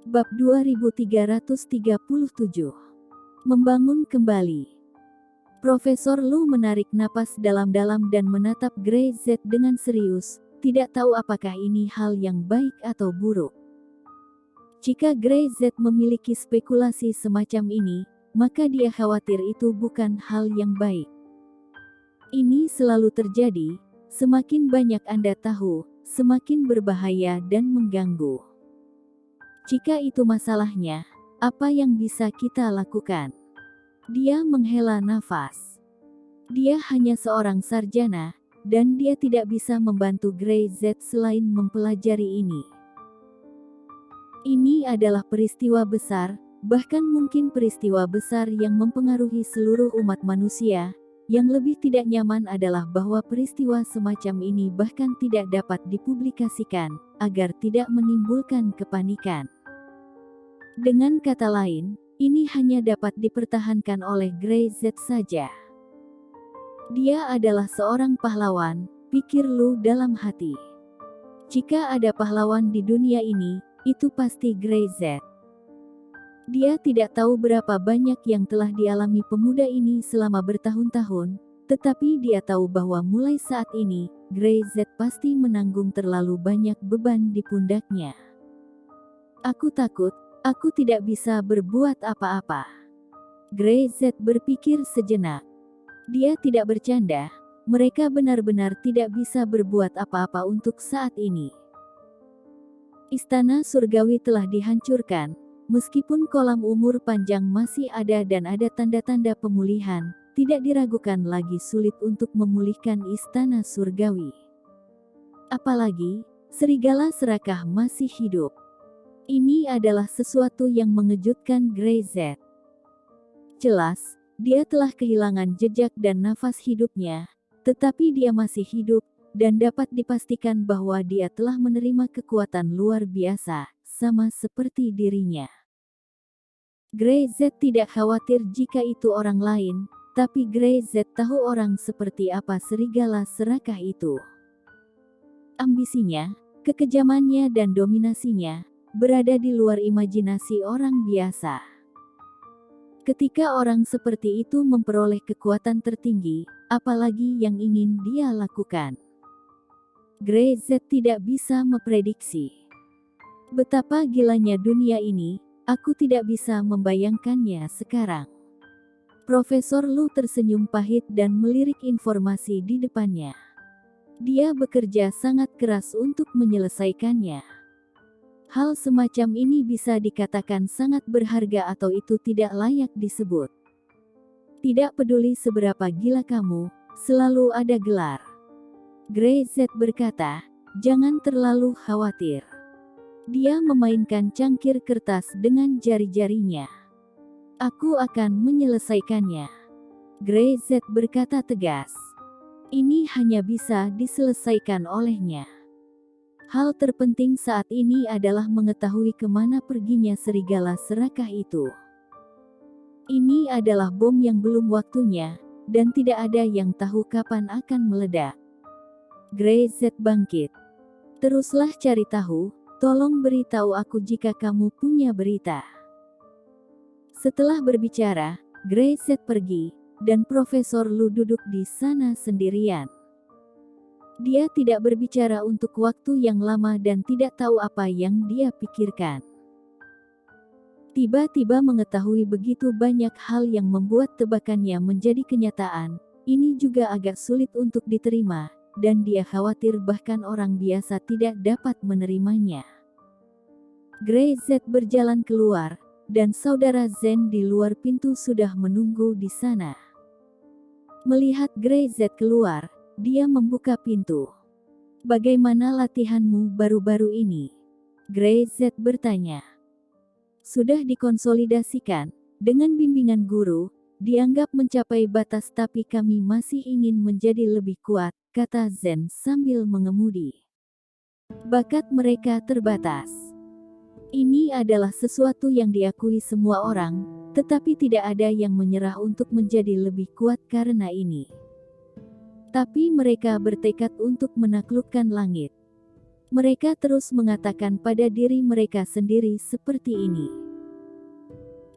Bab 2337. Membangun kembali. Profesor Lu menarik napas dalam-dalam dan menatap Grey Z dengan serius, tidak tahu apakah ini hal yang baik atau buruk. Jika Grey Z memiliki spekulasi semacam ini, maka dia khawatir itu bukan hal yang baik. Ini selalu terjadi, semakin banyak Anda tahu, semakin berbahaya dan mengganggu. Jika itu masalahnya, apa yang bisa kita lakukan? Dia menghela nafas. Dia hanya seorang sarjana, dan dia tidak bisa membantu Grey Z selain mempelajari ini. Ini adalah peristiwa besar, bahkan mungkin peristiwa besar yang mempengaruhi seluruh umat manusia. Yang lebih tidak nyaman adalah bahwa peristiwa semacam ini bahkan tidak dapat dipublikasikan, agar tidak menimbulkan kepanikan. Dengan kata lain, ini hanya dapat dipertahankan oleh Grey Z saja. Dia adalah seorang pahlawan, pikir Lu dalam hati. Jika ada pahlawan di dunia ini, itu pasti Grey Z. Dia tidak tahu berapa banyak yang telah dialami pemuda ini selama bertahun-tahun, tetapi dia tahu bahwa mulai saat ini, Grey Z pasti menanggung terlalu banyak beban di pundaknya. Aku takut, aku tidak bisa berbuat apa-apa. Grey Z berpikir sejenak. Dia tidak bercanda, mereka benar-benar tidak bisa berbuat apa-apa untuk saat ini. Istana surgawi telah dihancurkan, meskipun kolam umur panjang masih ada dan ada tanda-tanda pemulihan, tidak diragukan lagi sulit untuk memulihkan istana surgawi. Apalagi, serigala serakah masih hidup. Ini adalah sesuatu yang mengejutkan Grey Z. Jelas, dia telah kehilangan jejak dan nafas hidupnya, tetapi dia masih hidup, dan dapat dipastikan bahwa dia telah menerima kekuatan luar biasa, sama seperti dirinya. Grey Z tidak khawatir jika itu orang lain, tapi Grey Z tahu orang seperti apa serigala serakah itu. Ambisinya, kekejamannya dan dominasinya, berada di luar imajinasi orang biasa. Ketika orang seperti itu memperoleh kekuatan tertinggi, apalagi yang ingin dia lakukan? Grey Z tidak bisa memprediksi. Betapa gilanya dunia ini, aku tidak bisa membayangkannya sekarang. Profesor Lu tersenyum pahit dan melirik informasi di depannya. Dia bekerja sangat keras untuk menyelesaikannya. Hal semacam ini bisa dikatakan sangat berharga atau itu tidak layak disebut. Tidak peduli seberapa gila kamu, selalu ada gelar. Grey Z berkata, jangan terlalu khawatir. Dia memainkan cangkir kertas dengan jari-jarinya. Aku akan menyelesaikannya. Grey Z berkata tegas. Ini hanya bisa diselesaikan olehnya. Hal terpenting saat ini adalah mengetahui kemana perginya serigala serakah itu. Ini adalah bom yang belum waktunya, dan tidak ada yang tahu kapan akan meledak. Grey Z bangkit. Teruslah cari tahu, tolong beritahu aku jika kamu punya berita. Setelah berbicara, Grey Z pergi, dan Profesor Lu duduk di sana sendirian. Dia tidak berbicara untuk waktu yang lama dan tidak tahu apa yang dia pikirkan. Tiba-tiba mengetahui begitu banyak hal yang membuat tebakannya menjadi kenyataan, ini juga agak sulit untuk diterima, dan dia khawatir bahkan orang biasa tidak dapat menerimanya. Grey Z berjalan keluar, dan saudara Zen di luar pintu sudah menunggu di sana. Melihat Grey Z keluar, dia membuka pintu. Bagaimana latihanmu baru-baru ini? Grey Z bertanya. Sudah dikonsolidasikan, dengan bimbingan guru, dianggap mencapai batas tapi kami masih ingin menjadi lebih kuat, kata Zen sambil mengemudi. Bakat mereka terbatas. Ini adalah sesuatu yang diakui semua orang, tetapi tidak ada yang menyerah untuk menjadi lebih kuat karena ini. Tapi mereka bertekad untuk menaklukkan langit. Mereka terus mengatakan pada diri mereka sendiri seperti ini.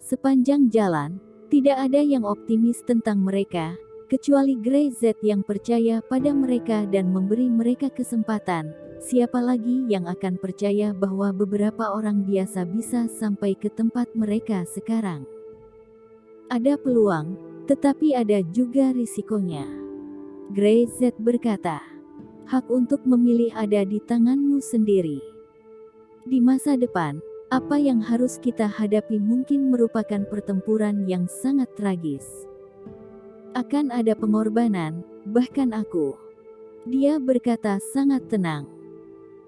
Sepanjang jalan, tidak ada yang optimis tentang mereka, kecuali Grey Z yang percaya pada mereka dan memberi mereka kesempatan. Siapa lagi yang akan percaya bahwa beberapa orang biasa bisa sampai ke tempat mereka sekarang? Ada peluang, tetapi ada juga risikonya. Grey Z berkata, hak untuk memilih ada di tanganmu sendiri. Di masa depan, apa yang harus kita hadapi mungkin merupakan pertempuran yang sangat tragis. Akan ada pengorbanan, bahkan aku. Dia berkata sangat tenang.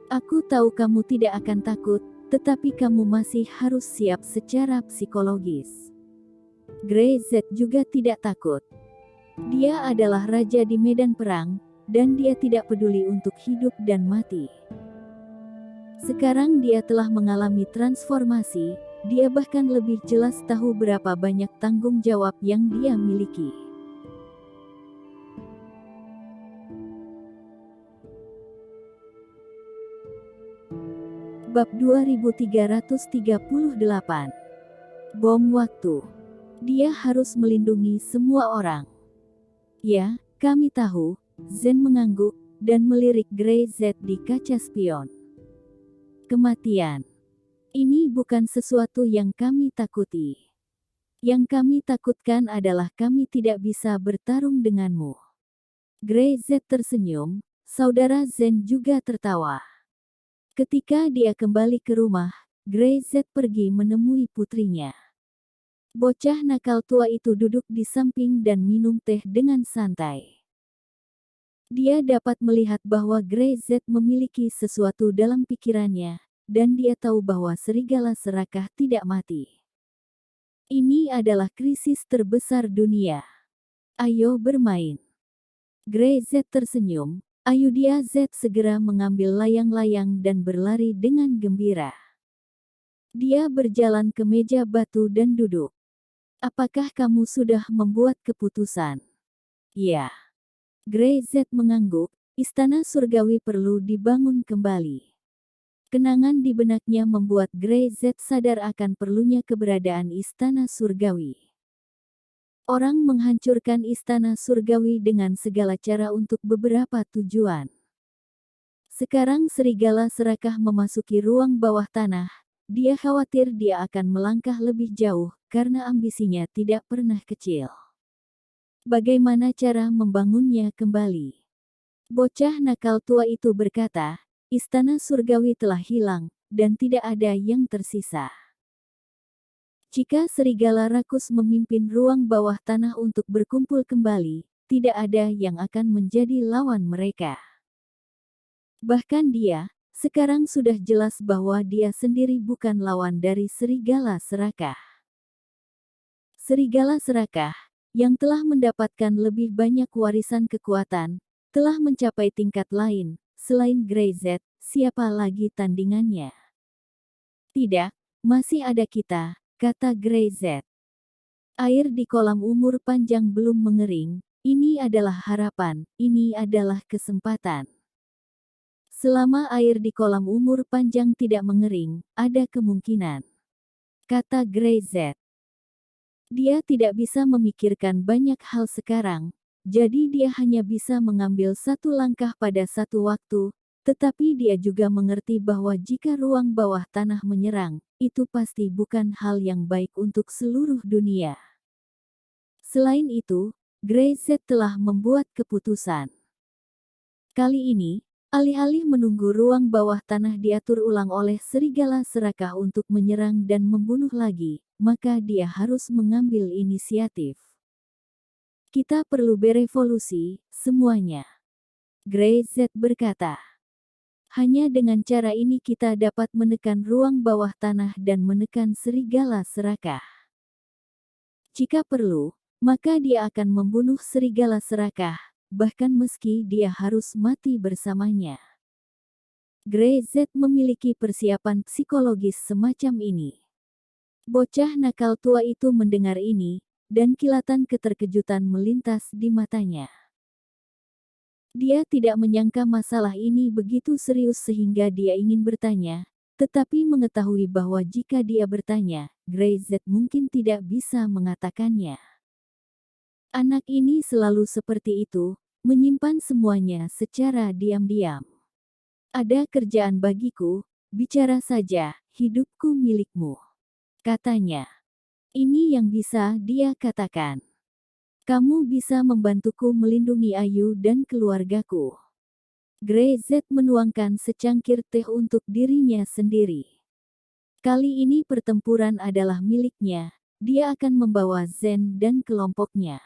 Aku tahu kamu tidak akan takut, tetapi kamu masih harus siap secara psikologis. Grey Z juga tidak takut. Dia adalah raja di medan perang, dan dia tidak peduli untuk hidup dan mati. Sekarang dia telah mengalami transformasi, dia bahkan lebih jelas tahu berapa banyak tanggung jawab yang dia miliki. Bab 2338. Bom waktu. Dia harus melindungi semua orang. Ya, kami tahu, Zen mengangguk, dan melirik Grey Z di kaca spion. Kematian. Ini bukan sesuatu yang kami takuti. Yang kami takutkan adalah kami tidak bisa bertarung denganmu. Grey Z tersenyum, saudara Zen juga tertawa. Ketika dia kembali ke rumah, Grey Z pergi menemui putrinya. Bocah nakal tua itu duduk di samping dan minum teh dengan santai. Dia dapat melihat bahwa Grey Z memiliki sesuatu dalam pikirannya, dan dia tahu bahwa serigala serakah tidak mati. Ini adalah krisis terbesar dunia. Ayo bermain. Grey Z tersenyum, ayo dia Z segera mengambil layang-layang dan berlari dengan gembira. Dia berjalan ke meja batu dan duduk. Apakah kamu sudah membuat keputusan? Ya. Grey Z mengangguk, istana surgawi perlu dibangun kembali. Kenangan di benaknya membuat Grey Z sadar akan perlunya keberadaan istana surgawi. Orang menghancurkan istana surgawi dengan segala cara untuk beberapa tujuan. Sekarang serigala serakah memasuki ruang bawah tanah. Dia khawatir dia akan melangkah lebih jauh, karena ambisinya tidak pernah kecil. Bagaimana cara membangunnya kembali? Bocah nakal tua itu berkata, istana surgawi telah hilang, dan tidak ada yang tersisa. Jika serigala rakus memimpin ruang bawah tanah untuk berkumpul kembali, tidak ada yang akan menjadi lawan mereka. Bahkan dia, sekarang sudah jelas bahwa dia sendiri bukan lawan dari serigala serakah. Serigala serakah, yang telah mendapatkan lebih banyak warisan kekuatan, telah mencapai tingkat lain, selain Grey Z, siapa lagi tandingannya? Tidak, masih ada kita, kata Grey Z. Air di kolam umur panjang belum mengering, ini adalah harapan, ini adalah kesempatan. Selama air di kolam umur panjang tidak mengering, ada kemungkinan. Kata Grey Z. Dia tidak bisa memikirkan banyak hal sekarang, jadi dia hanya bisa mengambil satu langkah pada satu waktu, tetapi dia juga mengerti bahwa jika ruang bawah tanah menyerang, itu pasti bukan hal yang baik untuk seluruh dunia. Selain itu, Grey Z telah membuat keputusan. Kali ini, alih-alih menunggu ruang bawah tanah diatur ulang oleh serigala serakah untuk menyerang dan membunuh lagi, maka dia harus mengambil inisiatif. Kita perlu berevolusi, semuanya. Grey Z berkata. Hanya dengan cara ini kita dapat menekan ruang bawah tanah dan menekan serigala serakah. Jika perlu, maka dia akan membunuh serigala serakah, bahkan meski dia harus mati bersamanya. Grey Z memiliki persiapan psikologis semacam ini. Bocah nakal tua itu mendengar ini, dan kilatan keterkejutan melintas di matanya. Dia tidak menyangka masalah ini begitu serius sehingga dia ingin bertanya, tetapi mengetahui bahwa jika dia bertanya, Greyset mungkin tidak bisa mengatakannya. Anak ini selalu seperti itu, menyimpan semuanya secara diam-diam. Ada kerjaan bagiku, bicara saja, hidupku milikmu. Katanya. Ini yang bisa dia katakan. Kamu bisa membantuku melindungi Ayu dan keluargaku. Greyset menuangkan secangkir teh untuk dirinya sendiri. Kali ini pertempuran adalah miliknya, dia akan membawa Zen dan kelompoknya.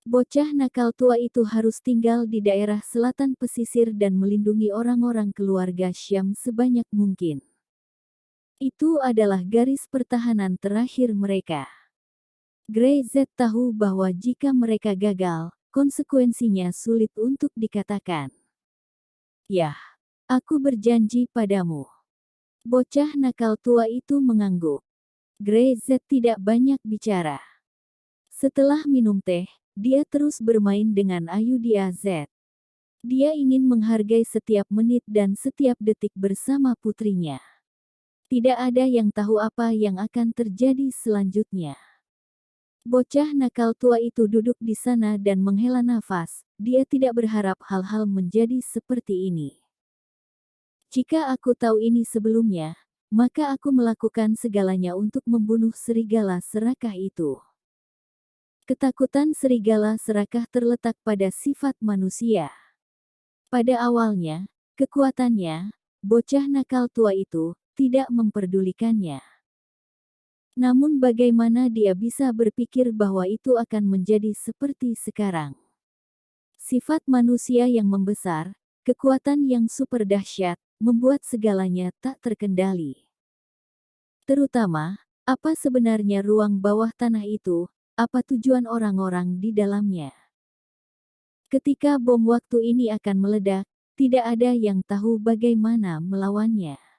Bocah nakal tua itu harus tinggal di daerah selatan pesisir dan melindungi orang-orang keluarga Syam sebanyak mungkin. Itu adalah garis pertahanan terakhir mereka. Greyset tahu bahwa jika mereka gagal, konsekuensinya sulit untuk dikatakan. Yah, aku berjanji padamu. Bocah nakal tua itu mengangguk. Greyset tidak banyak bicara. Setelah minum teh, dia terus bermain dengan Ayu Z. Dia ingin menghargai setiap menit dan setiap detik bersama putrinya. Tidak ada yang tahu apa yang akan terjadi selanjutnya. Bocah nakal tua itu duduk di sana dan menghela nafas. Dia tidak berharap hal-hal menjadi seperti ini. Jika aku tahu ini sebelumnya, maka aku melakukan segalanya untuk membunuh serigala serakah itu. Ketakutan serigala serakah terletak pada sifat manusia. Pada awalnya, kekuatannya, bocah nakal tua itu, tidak memperdulikannya. Namun bagaimana dia bisa berpikir bahwa itu akan menjadi seperti sekarang? Sifat manusia yang membesar, kekuatan yang super dahsyat, membuat segalanya tak terkendali. Terutama, apa sebenarnya ruang bawah tanah itu, apa tujuan orang-orang di dalamnya? Ketika bom waktu ini akan meledak, tidak ada yang tahu bagaimana melawannya.